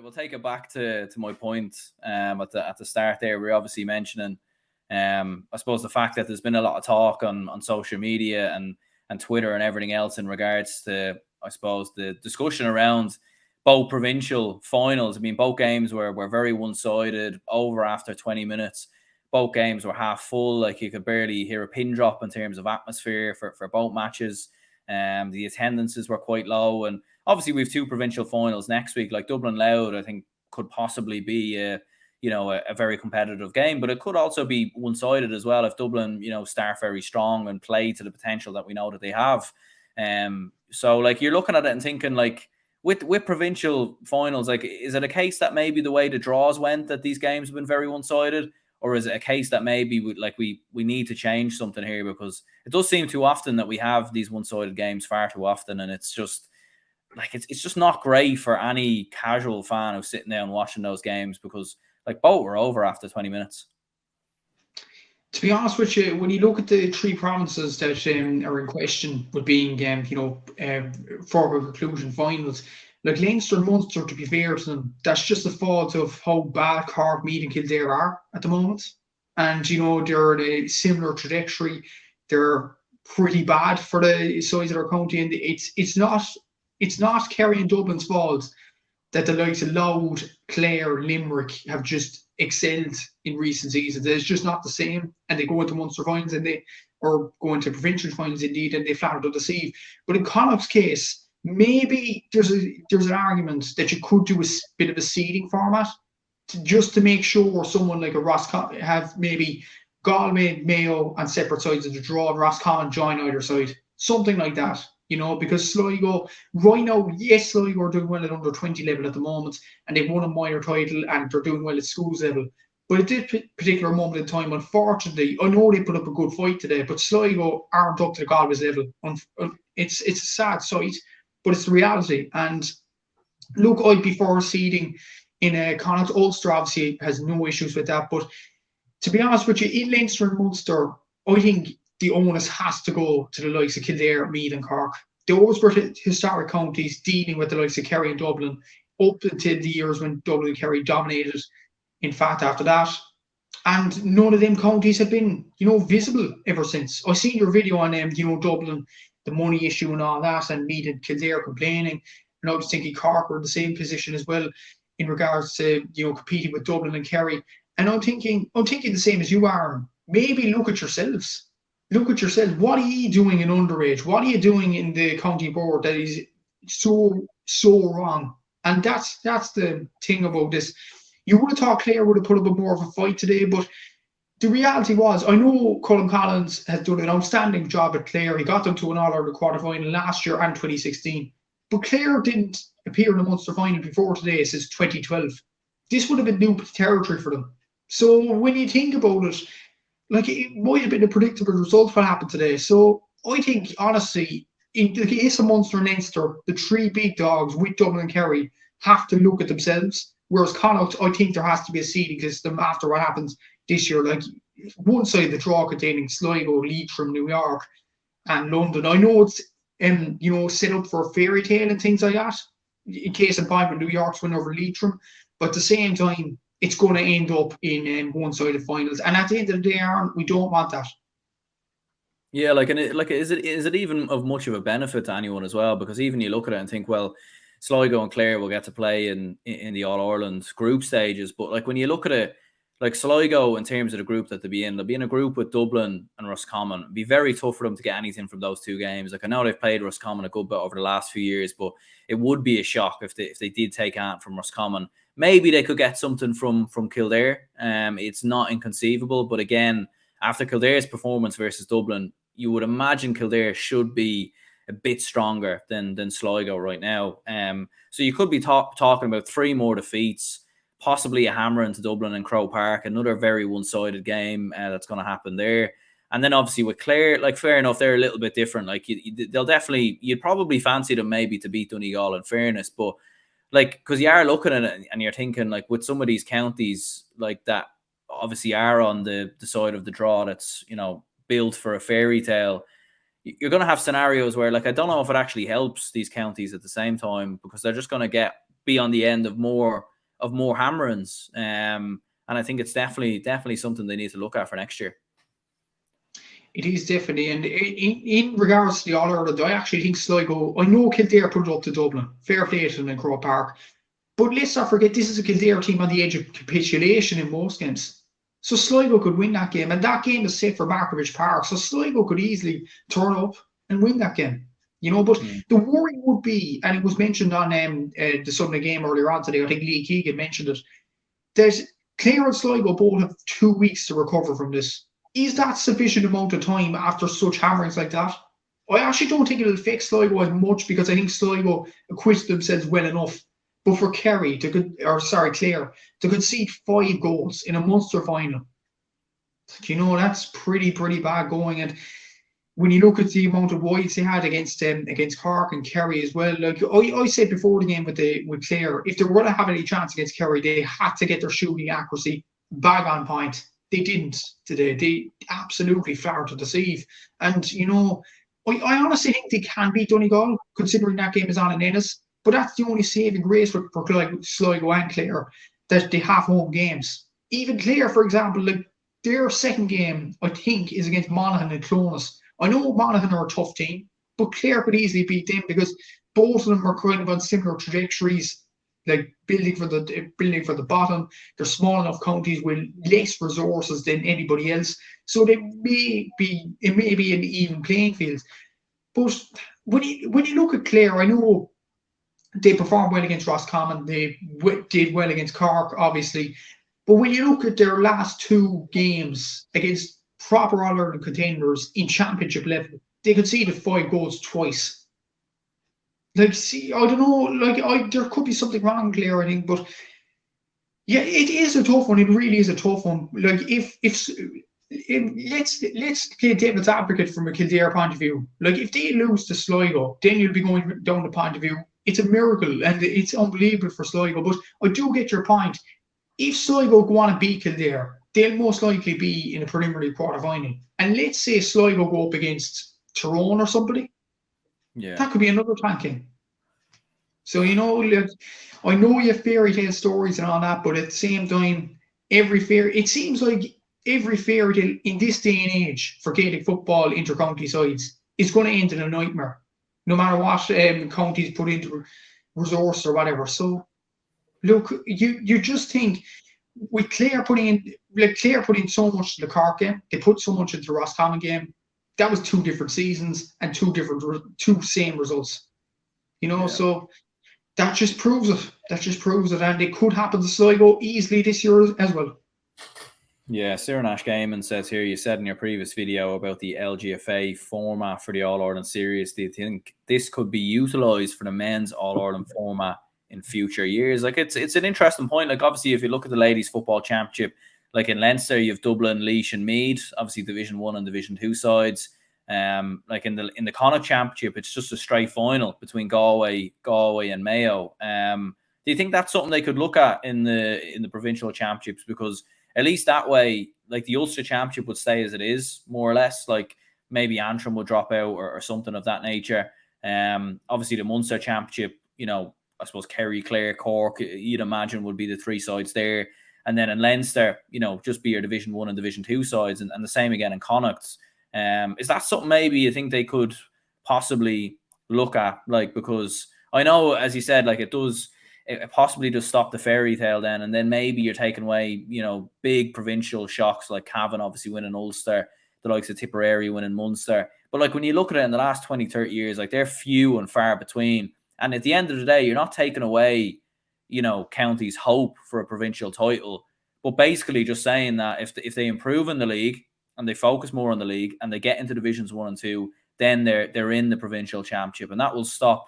we'll take it back to my point at the start there. We're obviously mentioning, I suppose, the fact that there's been a lot of talk on social media and Twitter and everything else in regards to, I suppose, the discussion around both provincial finals. I mean, both games were very one-sided, over after 20 minutes. Both games were half full. Like, you could barely hear a pin drop in terms of atmosphere for both matches. The attendances were quite low. And obviously, we have two provincial finals next week. Like, Dublin Louth, I think, could possibly be a very competitive game, but it could also be one-sided as well if Dublin, start very strong and play to the potential that we know that they have. So, like, you're looking at it and thinking, like, with provincial finals, like, is it a case that maybe the way the draws went, that these games have been very one-sided, or is it a case that maybe we need to change something here? Because it does seem too often that we have these one-sided games far too often, and it's just like it's just not great for any casual fan who's sitting there and watching those games, because like both were over after 20 minutes. To be honest with you, when you look at the three provinces that are in question with being, forward conclusion finals, like Leinster and Munster, to be fair to them, that's just the fault of how bad Cork, Meath and Kildare are at the moment. And, they're in a similar trajectory. They're pretty bad for the size of their county. And it's not Kerry and Dublin's fault that the likes of Louth, Clare, Limerick have just excelled in recent seasons. It's just not the same. And they go into Munster finals or go into provincial finals indeed, and they flat out deceive. But in Connacht's case, maybe there's an argument that you could do a bit of a seeding format just to make sure someone like a Roscommon have maybe Galway, Mayo, and separate sides of the draw, and Roscommon join either side. Something like that. Because Sligo, right now, yes, Sligo are doing well at under 20 level at the moment, and they've won a minor title, and they're doing well at schools level. But at this particular moment in time, unfortunately, I know they put up a good fight today, but Sligo aren't up to the Galway's level. It's a sad sight, but it's the reality. And look, I'd be for seeding in Connacht. Ulster obviously has no issues with that, but to be honest with you, in Leinster and Munster, I think the onus has to go to the likes of Kildare, Meath and Cork. Those were historic counties dealing with the likes of Kerry and Dublin up until the years when Dublin and Kerry dominated, in fact, after that. And none of them counties have been, visible ever since. I seen your video on Dublin, the money issue and all that, and Meath and Kildare complaining. And I was thinking Cork were in the same position as well in regards to, competing with Dublin and Kerry. And I'm thinking the same as you are. Maybe look at yourselves. Look at yourself. What are you doing in underage? What are you doing in the county board that is so wrong? And that's the thing about this. You would have thought Clare would have put up a more of a fight today, but the reality was, I know Colin Collins has done an outstanding job at Clare. He got them to an All-Ireland quarter-final last year and 2016. But Clare didn't appear in a Munster final before today since 2012. This would have been new territory for them. So when you think about it, like, it might have been a predictable result what happened today. So I think, honestly, in the case of Munster and Leinster, the three big dogs with Dublin and Kerry have to look at themselves. Whereas Connacht, I think there has to be a seeding system after what happens this year. Like, one side of the draw containing Sligo, Leitrim, New York, and London. I know it's set up for a fairy tale and things like that, in case in point when New York's win over Leitrim. But at the same time, it's going to end up in one-sided finals, and at the end of the day, Aaron, we don't want that. Yeah, is it even of much of a benefit to anyone as well? Because even you look at it and think, well, Sligo and Clare will get to play in the All-Ireland group stages, but like when you look at it, like Sligo, in terms of the group that they'll be in a group with Dublin and Roscommon. It'd be very tough for them to get anything from those two games. Like, I know they've played Roscommon a good bit over the last few years, but it would be a shock if they did take out from Roscommon. Maybe they could get something from Kildare. It's not inconceivable, but again, after Kildare's performance versus Dublin, you would imagine Kildare should be a bit stronger than Sligo right now. So you could be talking about 3 more defeats, possibly a hammer into Dublin and Croke Park, another very one-sided game that's going to happen there. And then obviously with Clare, like, fair enough, they're a little bit different. Like, they'll definitely, you'd probably fancy them maybe to beat Donegal, in fairness, but like, because you are looking at it and you're thinking, like, with some of these counties like that obviously are on the side of the draw that's, built for a fairy tale, you're going to have scenarios where, like, I don't know if it actually helps these counties at the same time, because they're just going to be on the end of more more hammerings. And I think it's definitely something they need to look at for next year. It is definitely, and in regards to the All-Ireland, I actually think Sligo, I know Kildare put it up to Dublin, fair play to them in Croke Park, but let's not forget this is a Kildare team on the edge of capitulation in most games. So Sligo could win that game, and that game is set for Markovich Park, so Sligo could easily turn up and win that game. But the worry would be, and it was mentioned on the Sunday game earlier on today, I think Lee Keegan mentioned it, that Clare and Sligo both have 2 weeks to recover from this. Is that sufficient amount of time after such hammerings like that? I actually don't think it'll affect Sligo as much because I think Sligo acquitted themselves well enough. But for Clare to concede 5 goals in a Munster final, that's pretty bad going. And when you look at the amount of wides they had against Cork and Kerry as well, like I said before the game with Clare, if they were going to have any chance against Kerry, they had to get their shooting accuracy bang on point. They didn't today. They absolutely far to deceive. And, I honestly think they can beat Donegal, considering that game is on in Ennis. But that's the only saving grace for Sligo and Clare, that they have home games. Even Clare, for example, like their second game, I think, is against Monaghan and Clones. I know Monaghan are a tough team, but Clare could easily beat them because both of them are kind of on similar trajectories, like building for the bottom. They're small enough counties with less resources than anybody else, so it may be an even playing field. But when you look at Clare, I know they performed well against Roscommon. They did well against Cork, obviously. But when you look at their last 2 games against proper All-Ireland contenders in championship level, they conceded 5 goals twice. I don't know, there could be something wrong, Clare, I think, but yeah, it is a tough one. It really is a tough one. Like, let's play devil's advocate from a Kildare point of view. Like, if they lose to Sligo, then you'll be going down the point of view. It's a miracle, and it's unbelievable for Sligo. But I do get your point. If Sligo go on and beat Kildare, they'll most likely be in a preliminary quarter-final. And let's say Sligo go up against Tyrone or somebody. Yeah. That could be another tanking. So, I know you have fairy tale stories and all that, but at the same time, it seems like every fairy tale in this day and age for Gaelic football inter-county sides is going to end in a nightmare, no matter what counties put into resource or whatever. So, look, you just think with Clare putting in so much to the Cork game, they put so much into the Roscommon game. That was 2 different seasons and 2 same results. So that just proves it. And it could happen to Sligo easily this year as well. Yeah, Cyranash Gaiman says here, you said in your previous video about the LGFA format for the All-Ireland series. Do you think this could be utilised for the men's All-Ireland format in future years? Like, it's an interesting point. Like, obviously, if you look at the Ladies Football Championship, like in Leinster, you have Dublin, Laois and Meath, obviously Division 1 and Division 2 sides. Like in the Connacht Championship, it's just a straight final between Galway and Mayo. Do you think that's something they could look at in the Provincial Championships? Because at least that way, like the Ulster Championship would stay as it is, more or less. Like maybe Antrim would drop out or something of that nature. Obviously the Munster Championship, I suppose Kerry, Clare, Cork, you'd imagine would be the 3 sides there. And then in Leinster, just be your Division 1 and Division 2 sides, and the same again in Connacht. Is that something maybe you think they could possibly look at? Like, because I know, as you said, like it possibly does stop the fairy tale then, and then maybe you're taking away, big provincial shocks like Cavan obviously winning Ulster, the likes of Tipperary winning Munster. But like when you look at it in the last 20, 30 years, like they're few and far between. And at the end of the day, you're not taking away, counties' hope for a provincial title, but basically just saying that if they improve in the league and they focus more on the league and they get into Divisions 1 and 2, then they're in the Provincial Championship, and that will stop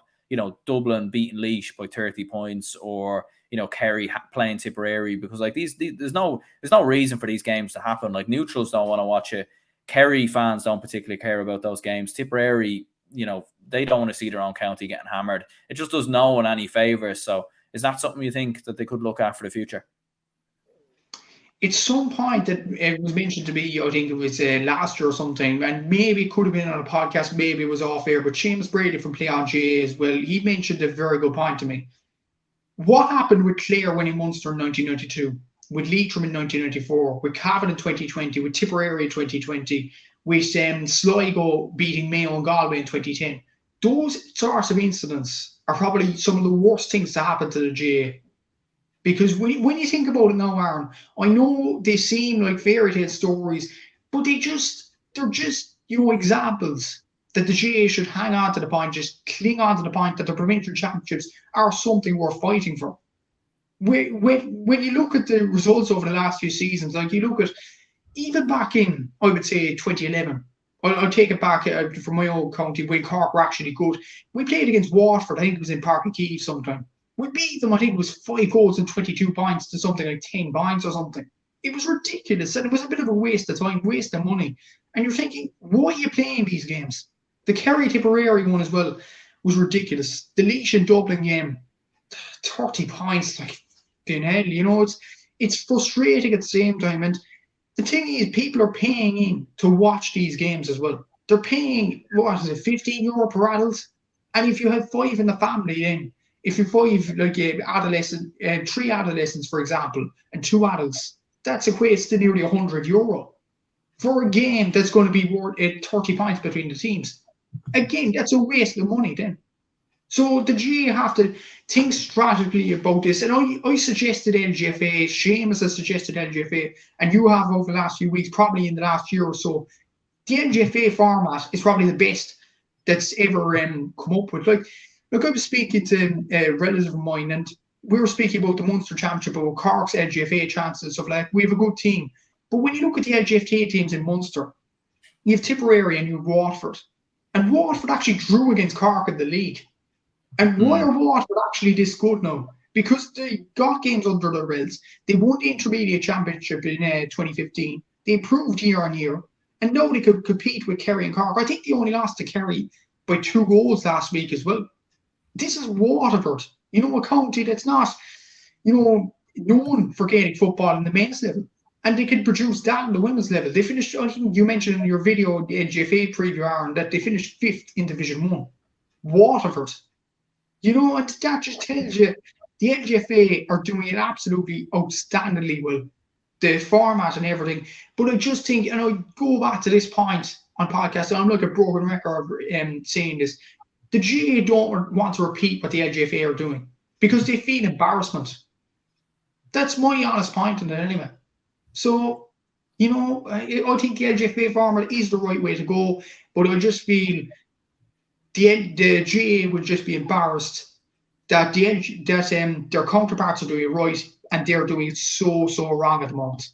Dublin beating Laois by 30 points or Kerry playing Tipperary, because like there's no reason for these games to happen. Like neutrals don't want to watch it. Kerry fans don't particularly care about those games. Tipperary, they don't want to see their own county getting hammered. It just does no one any favours. So is that something you think that they could look at for the future? It's some point that it was mentioned to me, I think it was last year or something, and maybe it could have been on a podcast, maybe it was off air, but James Brady from Play On GA as well, he mentioned a very good point to me. What happened with Clare winning Munster in 1992, with Leitrim in 1994, with Cavan in 2020, with Tipperary in 2020, with Sligo beating Mayo and Galway in 2010? Those sorts of incidents are probably some of the worst things to happen to the GA. Because when you think about it now, Aaron, I know they seem like fairy tale stories, but they're just examples that the GA should hang on to the point, just cling on to the point that the provincial championships are something worth fighting for. When you look at the results over the last few seasons, like you look at even back in, I would say 2011, I'll take it back from my own county when Cork were actually good. We played against Waterford, I think it was in Park and Keys sometime. We beat them, I think it was 5 goals and 22 points to something like 10 points or something. It was ridiculous, and it was a bit of a waste of time, waste of money. And you're thinking, why are you playing these games? The Kerry-Tipperary one as well was ridiculous. The Laois and Dublin game, 30 points, like, it's frustrating at the same time. And the thing is, people are paying in to watch these games as well. They're paying, what is it, €15 per adult? And if you have 5 in the family, then if you're 5, like adolescent, 3 adolescents, for example, and 2 adults, that's equates to nearly €100 for a game that's going to be worth 30 points between the teams. Again, that's a waste of money then. So the GA have to think strategically about this. And I suggested LGFA, Seamus has suggested LGFA, and you have over the last few weeks, probably in the last year or so. The LGFA format is probably the best that's ever come up with. Like I was speaking to a relative of mine, and we were speaking about the Munster Championship, about Cork's LGFA chances and stuff like that. We have a good team. But when you look at the LGFA teams in Munster, you have Tipperary and you have Waterford. And Waterford actually drew against Cork in the league. And why are Waterford actually this good now? Because they got games under their belts. They won the Intermediate Championship in 2015. They improved year on year. And now they could compete with Kerry and Cork. I think they only lost to Kerry by 2 goals last week as well. This is Waterford. A county that's not, known for Gaelic football in the men's level. And they could produce that in the women's level. They finished, I think you mentioned in your video, the LGFA preview, Aaron, that they finished 5th in Division 1. Waterford. And that just tells you the LGFA are doing it absolutely outstandingly well. The format and everything. But I just think, and I go back to this point on podcast, and I'm like a broken record saying this, the GA don't want to repeat what the LGFA are doing because they feel embarrassment. That's my honest point on it anyway. So, I think the LGFA format is the right way to go, but I just feel the GA would just be embarrassed that their counterparts are doing it right and they're doing it so wrong at the moment.